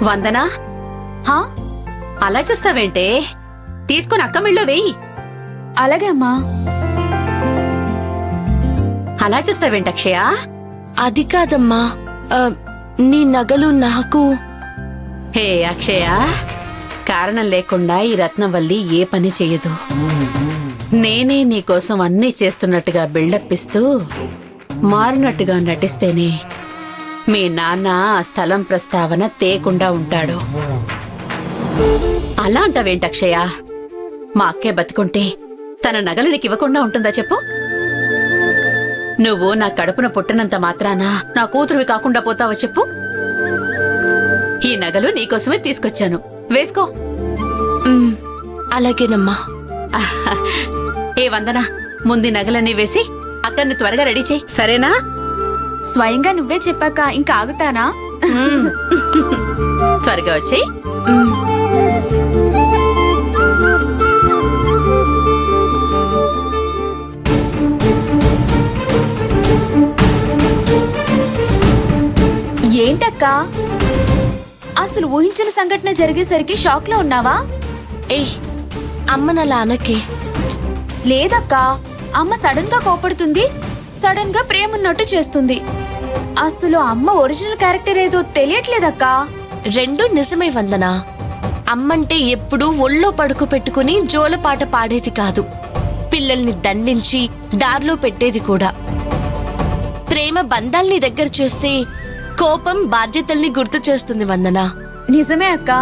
వందనా, హా అలా చేస్తావేంటే? తీసుకుని అక్కమిళ్ళో వేయి. అలాగే అమ్మా. అలా చేస్తావేంటి అక్షయ? అది కాదమ్మా, నీ నగలు నాకు. హే అక్షయ, కారణం లేకుండా ఈ రత్నవల్లి ఏ పని చెయ్యదు. నేనే నీకోసం అన్నీ చేస్తున్నట్టుగా బిల్డప్ ఇస్తూ మారినట్టుగా నటిస్తేనే మీ నాన్న ఆ స్థలం ప్రస్తావన తేకుండా ఉంటాడు. అలా అంటావేంటి అక్షయ? మా అక్కే బతుకుంటే తన నగలు నీకు ఇవ్వకుండా ఉంటుందా చెప్పు? నువ్వు నా కడుపున పుట్టినంత మాత్రాన నా కూతురువి కాకుండా పోతావా చెప్పు? ఈ నగలు నీకోసమే తీసుకొచ్చాను, వేసుకో. అలాగేనమ్మా. ఏ వందనా, ముందు నగలన్నీ వేసి అక్కడిని త్వరగా రెడీ చేయి, సరేనా? స్వయంగా నువ్వే చెప్పాక ఇంకా ఆగుతానా? త్వరగా వచ్చేయి. ఏంటక్కా, అసలు ఊహించిన సంఘటన జరిగేసరికి షాక్ లో ఉన్నావా? ఏ అమ్మనలా అనకే. లేదక్కా, అమ్మ సడన్ గా కోపడుతుంది, సడన్ గా ప్రేమన్నట్టు చేస్తుంది. అసలు అమ్మ ఒరిజినల్ క్యారెక్టర్ ఏదో తెలియట్లేదక్కా. రెండు నిజమే వందనా. అమ్మంటే ఎప్పుడూ ఒళ్ళో పడుకు పెట్టుకుని జోలపాట పాడేది కాదు, పిల్లల్ని దండించి దారిలో పెట్టేది కూడా. ప్రేమ బంధాల్ని దగ్గర చేస్తే కోపం బాధ్యతల్ని గుర్తు చేస్తుంది వందనా. నిజమే అక్కా.